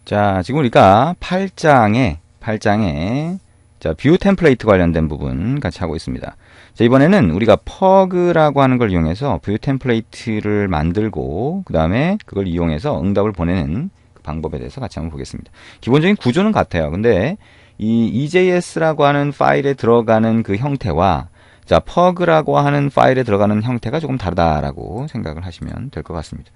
자, 지금 우리가 8장에 자, 뷰 템플레이트 관련된 부분 같이 하고 있습니다. 자, 이번에는 우리가 퍼그라고 하는 걸 이용해서 뷰 템플레이트를 만들고 그 다음에 그걸 이용해서 응답을 보내는 그 방법에 대해서 같이 한번 보겠습니다. 기본적인 구조는 같아요. 근데 이 EJS라고 하는 파일에 들어가는 그 형태와 자, 퍼그라고 하는 파일에 들어가는 형태가 조금 다르다라고 생각을 하시면 될 것 같습니다.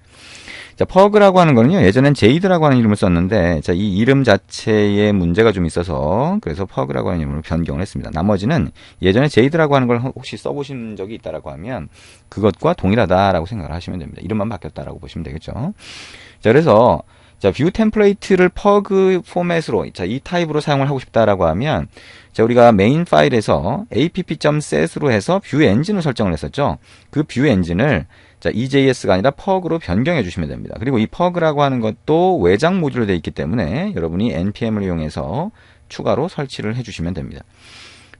자, 퍼그라고 하는 거는요, 예전엔 제이드라고 하는 이름을 썼는데, 자, 이 이름 자체에 문제가 좀 있어서, 그래서 퍼그라고 하는 이름으로 변경을 했습니다. 나머지는 예전에 제이드라고 하는 걸 혹시 써보신 적이 있다라고 하면, 그것과 동일하다라고 생각을 하시면 됩니다. 이름만 바뀌었다라고 보시면 되겠죠. 자, 그래서, 자, 뷰 템플레이트를 퍼그 포맷으로, 자, 이 타입으로 사용을 하고 싶다라고 하면, 자, 우리가 메인 파일에서 app.set으로 해서 뷰 엔진을 설정을 했었죠. 그 뷰 엔진을 자, EJS가 아니라 퍼그로 변경해 주시면 됩니다. 그리고 이 퍼그라고 하는 것도 외장 모듈로 되어 있기 때문에 여러분이 npm을 이용해서 추가로 설치를 해 주시면 됩니다.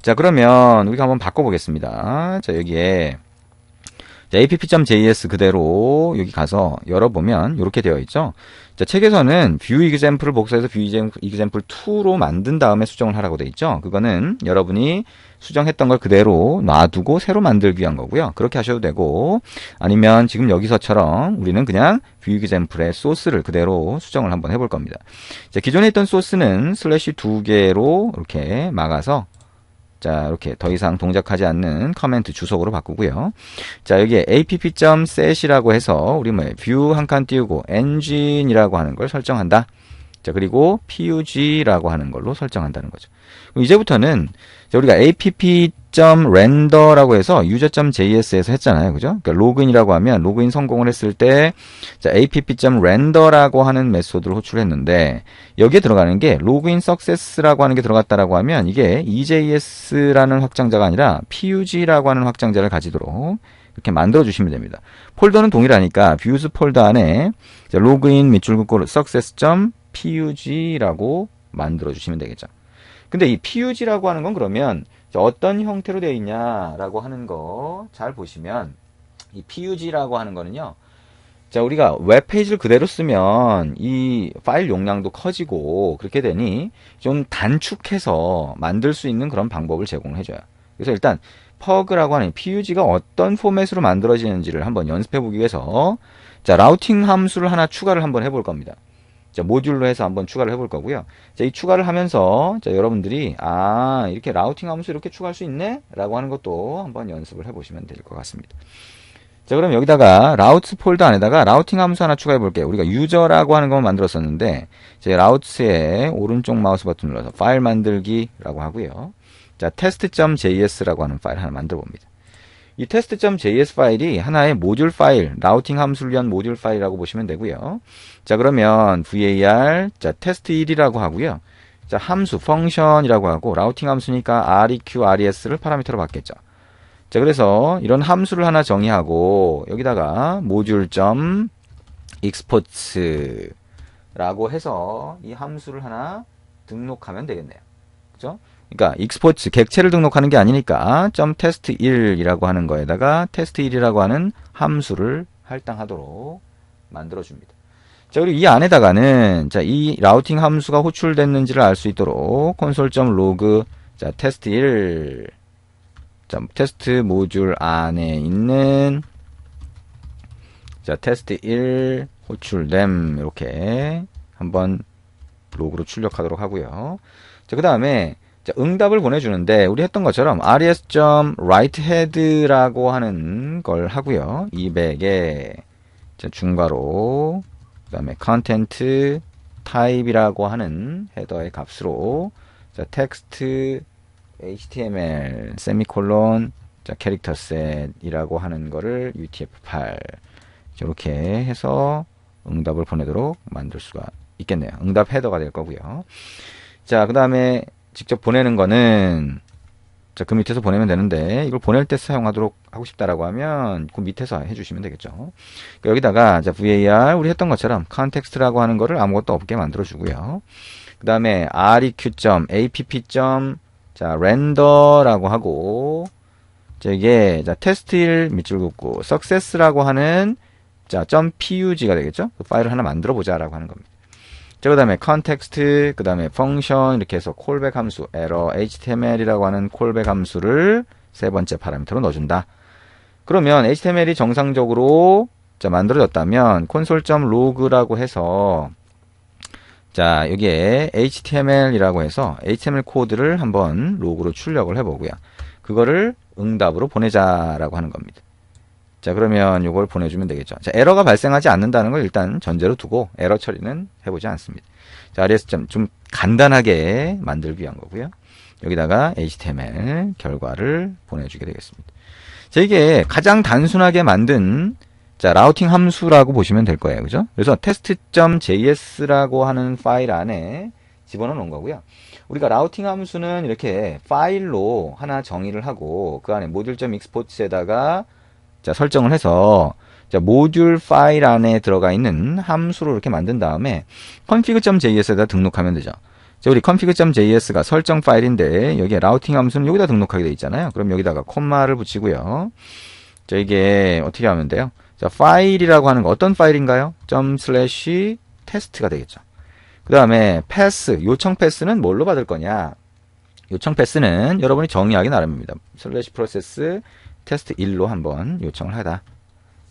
자, 그러면 우리가 한번 바꿔보겠습니다. 자, 여기에 자, app.js 그대로 여기 가서 열어보면 이렇게 되어 있죠. 자, 책에서는 뷰 example을 복사해서 뷰 example 2로 만든 다음에 수정을 하라고 되어 있죠. 그거는 여러분이 수정했던 걸 그대로 놔두고 새로 만들기 위한 거고요. 그렇게 하셔도 되고, 아니면 지금 여기서처럼 우리는 그냥 뷰 example의 소스를 그대로 수정을 한번 해볼 겁니다. 자, 기존에 있던 소스는 슬래시 2개로 이렇게 막아서 자, 이렇게 더 이상 동작하지 않는 커멘트 주석으로 바꾸고요. 자, 여기에 app.set이라고 해서 우리 뷰 한 칸 띄우고 engine이라고 하는 걸 설정한다. 자, 그리고 pug라고 하는 걸로 설정한다는 거죠. 그럼 이제부터는 자, 우리가 app.render라고 해서 user.js에서 했잖아요. 그죠? 그러니까 로그인이라고 하면 로그인 성공을 했을 때 자, app.render라고 하는 메소드를 호출했는데 여기에 들어가는 게 로그인 success라고 하는 게 들어갔다라고 하면 이게 EJS라는 확장자가 아니라 pug라고 하는 확장자를 가지도록 이렇게 만들어 주시면 됩니다. 폴더는 동일하니까 views 폴더 안에 자, 로그인 밑줄 긋고 success.pug라고 만들어 주시면 되겠죠. 근데 이 pug라고 하는 건 그러면 어떤 형태로 되어 있냐라고 하는 거 잘 보시면 이 pug라고 하는 거는요. 자, 우리가 웹페이지를 그대로 쓰면 이 파일 용량도 커지고 그렇게 되니 좀 단축해서 만들 수 있는 그런 방법을 제공을 해줘요. 그래서 일단 퍼그라고 하는 pug가 어떤 포맷으로 만들어지는지를 한번 연습해 보기 위해서 자, 라우팅 함수를 하나 추가를 한번 해볼 겁니다. 자, 모듈로 해서 한번 추가를 해볼 거고요. 자, 이 추가를 하면서 자, 여러분들이 이렇게 라우팅 함수 이렇게 추가할 수 있네? 라고 하는 것도 한번 연습을 해보시면 될 것 같습니다. 자, 그럼 여기다가 라우트 폴더 안에다가 라우팅 함수 하나 추가해 볼게요. 우리가 유저라고 하는 거 만들었었는데 제 라우트의 오른쪽 마우스 버튼 눌러서 파일 만들기라고 하고요. 자, test.js라고 하는 파일 하나 만들어 봅니다. 이 test.js 파일이 하나의 모듈 파일, 라우팅 함수를 위한 모듈 파일이라고 보시면 되고요. 자, 그러면 var, 자, test1이라고 하고요. 자, 함수, 펑션이라고 하고, 라우팅 함수니까 req, res를 파라미터로 받겠죠. 자, 그래서 이런 함수를 하나 정의하고, 여기다가 module.export라고 해서 이 함수를 하나 등록하면 되겠네요. 그죠? 그러니까 exports 객체를 등록하는 게 아니니까 .test1이라고 하는 거에다가 test1이라고 하는 함수를 할당하도록 만들어 줍니다. 자, 그리고 이 안에다가는 자, 이 라우팅 함수가 호출됐는지를 알 수 있도록 console.log 자, test1 자, 테스트 모듈 안에 있는 자, test1 호출됨 이렇게 한번 로그로 출력하도록 하고요. 자, 그 다음에 자, 응답을 보내주는데 우리 했던 것처럼 res.writehead라고 하는 걸 하고요. 200에 자, 중괄호 그 다음에 content type이라고 하는 헤더의 값으로 자, text html 세미콜론 자, 캐릭터 셋이라고 하는 거를 utf8 이렇게 해서 응답을 보내도록 만들 수가 있겠네요. 응답 헤더가 될 거고요. 자, 그 다음에 직접 보내는 거는 자, 그 밑에서 보내면 되는데 이걸 보낼 때 사용하도록 하고 싶다라고 하면 그 밑에서 해주시면 되겠죠. 그러니까 여기다가 자, var 우리 했던 것처럼 context라고 하는 거를 아무것도 없게 만들어 주고요. 그 다음에 req.app. 자, render라고 하고 자, 이게 자, test1 밑줄 긋고 success라고 하는 자, .pug가 되겠죠. 그 파일을 하나 만들어 보자라고 하는 겁니다. 자, 그 다음에 컨텍스트, 그 다음에 펑션 이렇게 해서 콜백 함수, 에러 html이라고 하는 콜백 함수를 세 번째 파라미터로 넣어준다. 그러면 html이 정상적으로 자, 만들어졌다면 console.log라고 해서 자, 여기에 html이라고 해서 html 코드를 한번 로그로 출력을 해보고요. 그거를 응답으로 보내자라고 하는 겁니다. 자, 그러면 이걸 보내주면 되겠죠. 자, 에러가 발생하지 않는다는 걸 일단 전제로 두고 에러 처리는 해보지 않습니다. 자, rs 좀 간단하게 만들기 위한 거고요. 여기다가 html 결과를 보내주게 되겠습니다. 자, 이게 가장 단순하게 만든 자, 라우팅 함수라고 보시면 될 거예요. 그죠? 그래서 test.js라고 하는 파일 안에 집어넣어 놓은 거고요. 우리가 라우팅 함수는 이렇게 파일로 하나 정의를 하고 그 안에 module.export에다가 자, 설정을 해서 자, 모듈 파일 안에 들어가 있는 함수로 이렇게 만든 다음에 config.js에다 등록하면 되죠. 자, 우리 config.js가 설정 파일인데 여기에 라우팅 함수는 여기다 등록하게 돼 있잖아요. 그럼 여기다가 콤마를 붙이고요. 자, 이게 어떻게 하면 돼요? 자, 파일이라고 하는 거 어떤 파일인가요? ./test가 되겠죠. 그 다음에 패스, 요청 패스는 뭘로 받을 거냐? 요청 패스는 여러분이 정의하기 나름입니다. /process test 1로 한번 요청을 하다.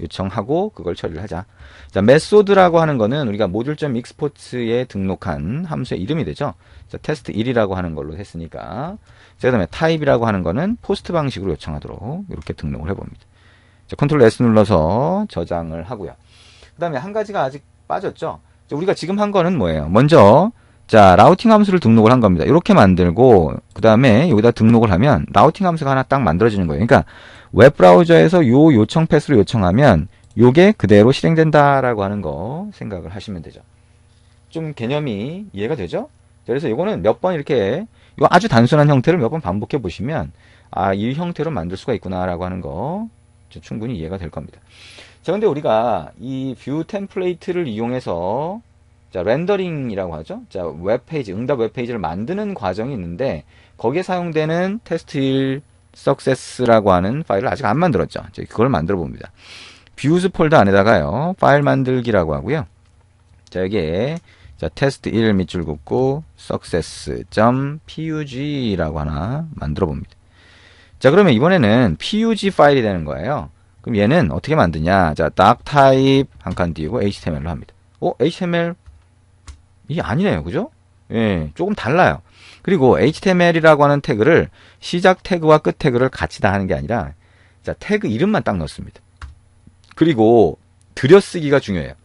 요청하고 그걸 처리를 하자. 자, 메소드라고 하는 거는 우리가 module.export에 등록한 함수의 이름이 되죠. 자, test 1이라고 하는 걸로 했으니까. 자, 그 다음에 type이라고 하는 거는 포스트 방식으로 요청하도록 이렇게 등록을 해봅니다. 자, 컨트롤 S 눌러서 저장을 하고요. 그 다음에 한 가지가 아직 빠졌죠. 자, 우리가 지금 한 거는 뭐예요? 먼저 자, 라우팅 함수를 등록을 한 겁니다. 이렇게 만들고 그 다음에 여기다 등록을 하면 라우팅 함수가 하나 딱 만들어지는 거예요. 그러니까 웹브라우저에서 요 요청 패스로 요청하면 요게 그대로 실행된다라고 하는 거 생각을 하시면 되죠. 좀 개념이 이해가 되죠? 그래서 요거는 몇 번 이렇게 이거 아주 단순한 형태를 몇 번 반복해 보시면 아, 이 형태로 만들 수가 있구나라고 하는 거 충분히 이해가 될 겁니다. 자, 근데 우리가 이 뷰 템플레이트를 이용해서 자, 렌더링이라고 하죠. 자, 웹페이지, 응답 웹페이지를 만드는 과정이 있는데 거기에 사용되는 test1 success라고 하는 파일을 아직 안 만들었죠. 그걸 만들어 봅니다. views 폴더 안에다가요. 파일 만들기라고 하고요. 자, 여기에 자, test1 밑줄 긋고 success.pug라고 하나 만들어 봅니다. 자, 그러면 이번에는 pug 파일이 되는 거예요. 그럼 얘는 어떻게 만드냐? 자, doctype 한 칸 띄우고 html로 합니다. HTML 이게 아니네요. 그죠? 예, 조금 달라요. 그리고 html이라고 하는 태그를 시작 태그와 끝 태그를 같이 다 하는 게 아니라 자, 태그 이름만 딱 넣습니다. 그리고 들여쓰기가 중요해요.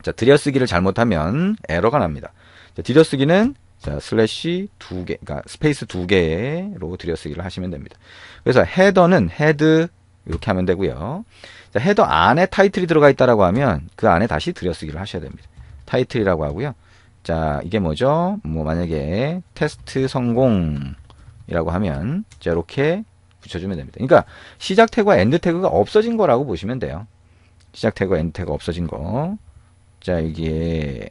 자, 들여쓰기를 잘못하면 에러가 납니다. 자, 들여쓰기는 자, 슬래시 2개, 그러니까 스페이스 2개로 들여쓰기를 하시면 됩니다. 그래서 헤더는 헤드 이렇게 하면 되고요. 자, 헤더 안에 타이틀이 들어가 있다라고 하면 그 안에 다시 들여쓰기를 하셔야 됩니다. 타이틀이라고 하고요. 자, 이게 뭐죠? 뭐 만약에 테스트 성공이라고 하면 자, 이렇게 붙여주면 됩니다. 그러니까 시작 태그와 엔드 태그가 없어진 거라고 보시면 돼요. 시작 태그와 엔드 태그가 없어진 거. 자, 여기에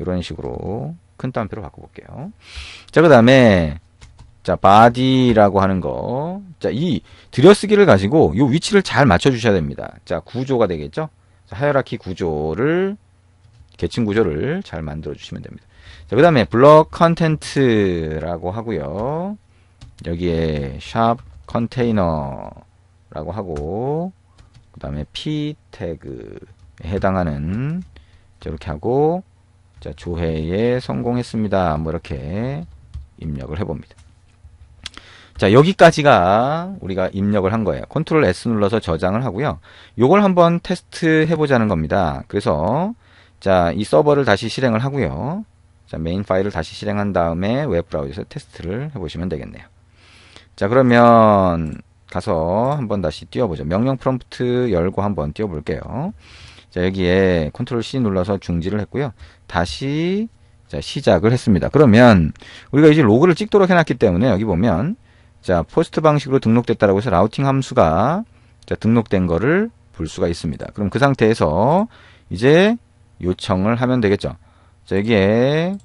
이런 식으로 큰 따옴표로 바꿔볼게요. 자, 그 다음에 자, body라고 하는 거. 자, 이 들여쓰기를 가지고 이 위치를 잘 맞춰주셔야 됩니다. 자, 구조가 되겠죠? 자, 하이어라키 구조를 계층 구조를 잘 만들어 주시면 됩니다. 자, 그 다음에 블럭 컨텐트라고 하고요. 여기에 샵 컨테이너라고 하고 그 다음에 p 태그에 해당하는 자, 이렇게 하고 자, 조회에 성공했습니다. 뭐 이렇게 입력을 해봅니다. 자, 여기까지가 우리가 입력을 한 거예요. 컨트롤 S 눌러서 저장을 하고요. 요걸 한번 테스트 해보자는 겁니다. 그래서 자, 이 서버를 다시 실행을 하고요. 자, 메인 파일을 다시 실행한 다음에 웹브라우저에서 테스트를 해보시면 되겠네요. 자, 그러면 가서 한번 다시 띄워보죠. 명령 프롬프트 열고 한번 띄워볼게요. 자, 여기에 컨트롤 C 눌러서 중지를 했고요. 다시 자, 시작을 했습니다. 그러면 우리가 이제 로그를 찍도록 해놨기 때문에 여기 보면 자, 포스트 방식으로 등록됐다라고 해서 라우팅 함수가 자, 등록된 거를 볼 수가 있습니다. 그럼 그 상태에서 이제 요청을 하면 되겠죠. 자, 여기에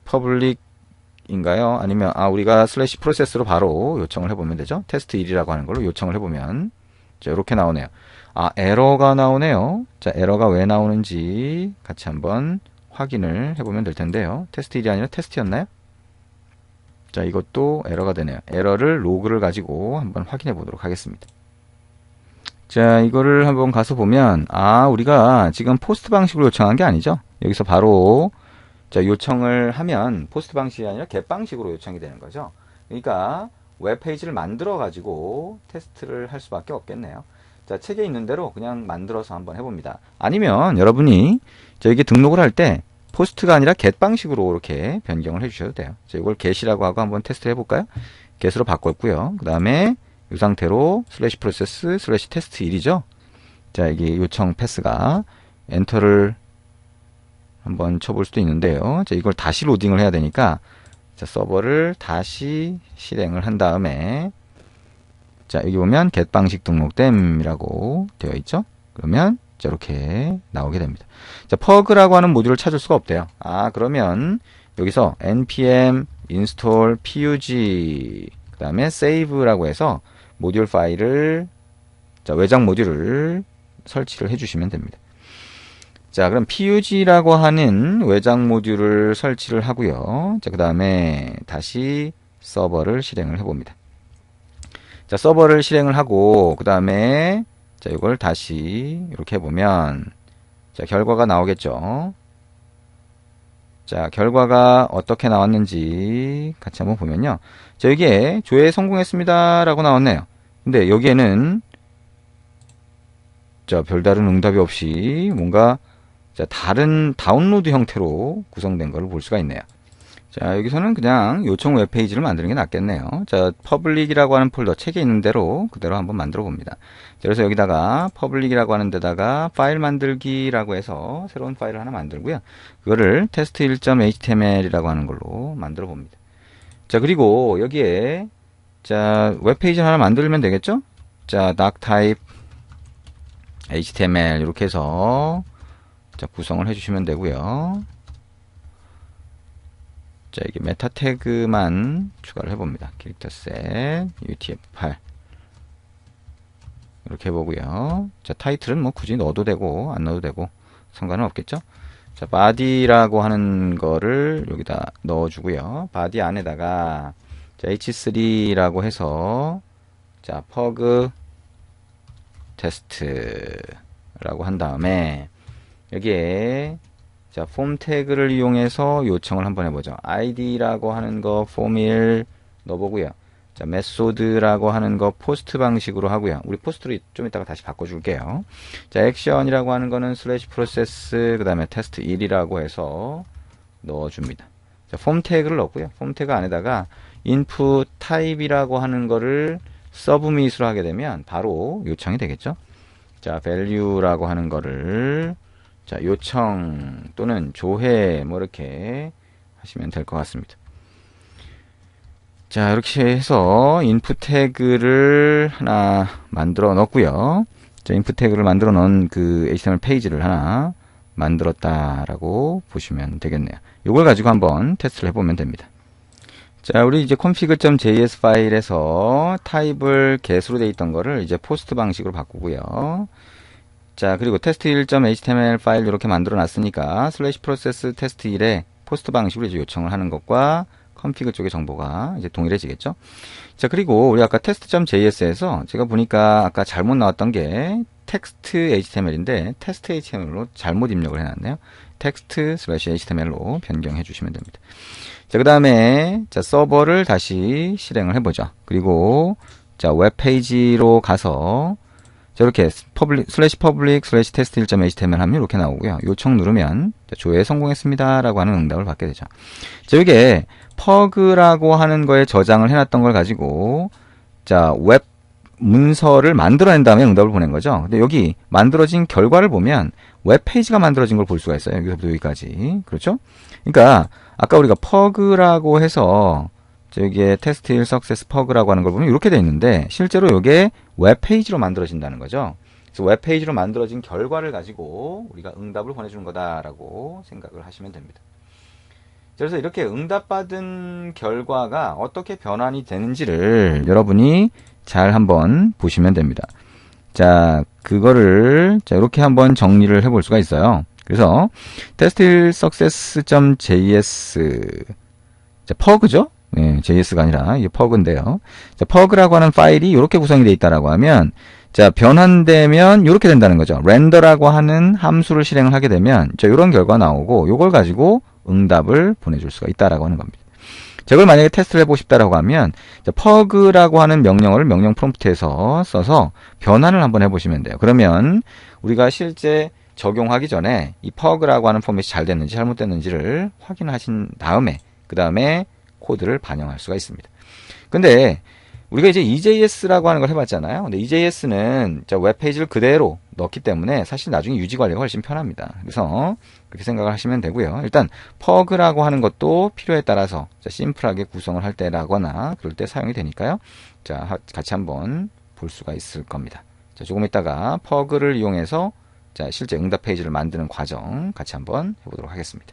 public인가요? 아니면 우리가 슬래시 프로세스로 바로 요청을 해보면 되죠. 테스트 1이라고 하는 걸로 요청을 해보면 자, 이렇게 나오네요. 에러가 나오네요. 자, 에러가 왜 나오는지 같이 한번 확인을 해보면 될 텐데요. 테스트 1이 아니라 테스트였나요? 자, 이것도 에러가 되네요. 에러를 로그를 가지고 한번 확인해 보도록 하겠습니다. 자, 이거를 한번 가서 보면, 우리가 지금 포스트 방식으로 요청한 게 아니죠. 여기서 바로, 자, 요청을 하면 포스트 방식이 아니라 get 방식으로 요청이 되는 거죠. 그러니까, 웹페이지를 만들어 가지고 테스트를 할 수밖에 없겠네요. 자, 책에 있는 대로 그냥 만들어서 한번 해봅니다. 아니면 여러분이 저에게 등록을 할 때, 포스트가 아니라 get 방식으로 이렇게 변경을 해주셔도 돼요. 자, 이걸 get이라고 하고 한번 테스트 해볼까요? get으로 바꿨고요. 그 다음에 이 상태로 슬래시 프로세스 슬래시 테스트 1이죠. 자, 이게 요청 패스가 엔터를 한번 쳐볼 수도 있는데요. 자, 이걸 다시 로딩을 해야 되니까 자, 서버를 다시 실행을 한 다음에 자, 여기 보면 get 방식 등록됨이라고 되어 있죠. 그러면 이렇게 나오게 됩니다. 자, pug라고 하는 모듈을 찾을 수가 없대요. 그러면 여기서 npm install pug 그 다음에 save라고 해서 모듈 파일을 자, 외장 모듈을 설치를 해주시면 됩니다. 자, 그럼 pug라고 하는 외장 모듈을 설치를 하고요. 자, 그 다음에 다시 서버를 실행을 해봅니다. 자, 서버를 실행을 하고 그 다음에 자, 이걸 다시 이렇게 해보면 자, 결과가 나오겠죠. 자, 결과가 어떻게 나왔는지 같이 한번 보면요. 자, 여기에 조회 성공했습니다 라고 나왔네요. 근데 여기에는 자, 별다른 응답이 없이 뭔가 자, 다른 다운로드 형태로 구성된 것을 볼 수가 있네요. 자, 여기서는 그냥 요청 웹페이지를 만드는 게 낫겠네요. 자, public이라고 하는 폴더 책에 있는 대로 그대로 한번 만들어 봅니다. 자, 그래서 여기다가 public이라고 하는 데다가 파일 만들기라고 해서 새로운 파일을 하나 만들고요. 그거를 test1.html이라고 하는 걸로 만들어 봅니다. 자, 그리고 여기에 자, 웹페이지 하나 만들면 되겠죠? 자, doctype html 이렇게 해서 자, 구성을 해주시면 되고요. 자, 이게 메타 태그만 추가를 해봅니다. 캐릭터셋 utf8 이렇게 해보고요. 자, 타이틀은 뭐 굳이 넣어도 되고 안 넣어도 되고 상관은 없겠죠. 자, body라고 하는 거를 여기다 넣어주고요. body 안에다가 자, h3라고 해서 자, pug 테스트라고 한 다음에 여기에 자, 폼 태그를 이용해서 요청을 한번 해보죠. id라고 하는 거 폼1 넣어보고요. 자, 메소드라고 하는 거 포스트 방식으로 하고요. 우리 포스트로 좀 이따가 다시 바꿔줄게요. 자, 액션이라고 하는 거는 슬래시 프로세스 그 다음에 테스트 1이라고 해서 넣어줍니다. 자, 폼 태그를 넣고요. 폼 태그 안에다가 input type이라고 하는 거를 서브밋으로 하게 되면 바로 요청이 되겠죠. 자, value라고 하는 거를 자, 요청 또는 조회 뭐 이렇게 하시면 될 것 같습니다. 자, 이렇게 해서 인풋 태그를 하나 만들어 넣었고요. 자, 인풋 태그를 만들어 놓은 그 HTML 페이지를 하나 만들었다라고 보시면 되겠네요. 이걸 가지고 한번 테스트를 해보면 됩니다. 자, 우리 이제 config.js 파일에서 타입을 get으로 돼 있던 거를 이제 포스트 방식으로 바꾸고요. 자, 그리고 test1.html 파일 이렇게 만들어 놨으니까 슬래시 프로세스 테스트 1에 포스트 방식으로 이제 요청을 하는 것과 config 쪽의 정보가 이제 동일해지겠죠. 자, 그리고 우리 아까 test.js에서 제가 보니까 아까 잘못 나왔던 게 text html인데 test html로 잘못 입력을 해놨네요. text/html로 변경해 주시면 됩니다. 자, 그 다음에 자, 서버를 다시 실행을 해보죠. 그리고 자, 웹페이지로 가서 자, 이렇게 슬래시 퍼블릭 슬래시 테스트 1.html 하면 이렇게 나오고요. 요청 누르면 자, 조회 성공했습니다 라고 하는 응답을 받게 되죠. 자, 이게 pug라고 하는 거에 저장을 해놨던 걸 가지고 자, 웹 문서를 만들어낸 다음에 응답을 보낸 거죠. 근데 여기 만들어진 결과를 보면 웹페이지가 만들어진 걸 볼 수가 있어요. 여기서부터 여기까지. 그렇죠? 그러니까 아까 우리가 pug라고 해서 여기에 테스트 1 석세스 pug라고 하는 걸 보면 이렇게 돼 있는데 실제로 이게 웹페이지로 만들어진다는 거죠. 그래서 웹페이지로 만들어진 결과를 가지고 우리가 응답을 보내주는 거다라고 생각을 하시면 됩니다. 그래서 이렇게 응답받은 결과가 어떻게 변환이 되는지를 여러분이 잘 한번 보시면 됩니다. 자, 그거를 자, 이렇게 한번 정리를 해볼 수가 있어요. 그래서 testsuccess.js 퍼그죠? 예, JS가 아니라 이게 퍼그인데요. 자, 퍼그라고 하는 파일이 이렇게 구성이 되어 있다라고 하면 자, 변환되면 이렇게 된다는 거죠. 렌더라고 하는 함수를 실행을 하게 되면 자, 이런 결과 나오고 이걸 가지고 응답을 보내줄 수가 있다라고 하는 겁니다. 자, 이걸 만약에 테스트를 해보고 싶다라고 하면 자, 퍼그라고 하는 명령어를 명령 프롬프트에서 써서 변환을 한번 해보시면 돼요. 그러면 우리가 실제 적용하기 전에 이 퍼그라고 하는 포맷이 잘 됐는지 잘못됐는지를 확인하신 다음에 그 다음에 코드를 반영할 수가 있습니다. 근데 우리가 이제 EJS라고 하는 걸 해봤잖아요. 근데 EJS는 웹페이지를 그대로 넣기 때문에 사실 나중에 유지 관리가 훨씬 편합니다. 그래서 그렇게 생각을 하시면 되고요. 일단 퍼그라고 하는 것도 필요에 따라서 심플하게 구성을 할 때라거나 그럴 때 사용이 되니까요. 자, 같이 한번 볼 수가 있을 겁니다. 자, 조금 있다가 퍼그를 이용해서 자, 실제 응답 페이지를 만드는 과정 같이 한번 해보도록 하겠습니다.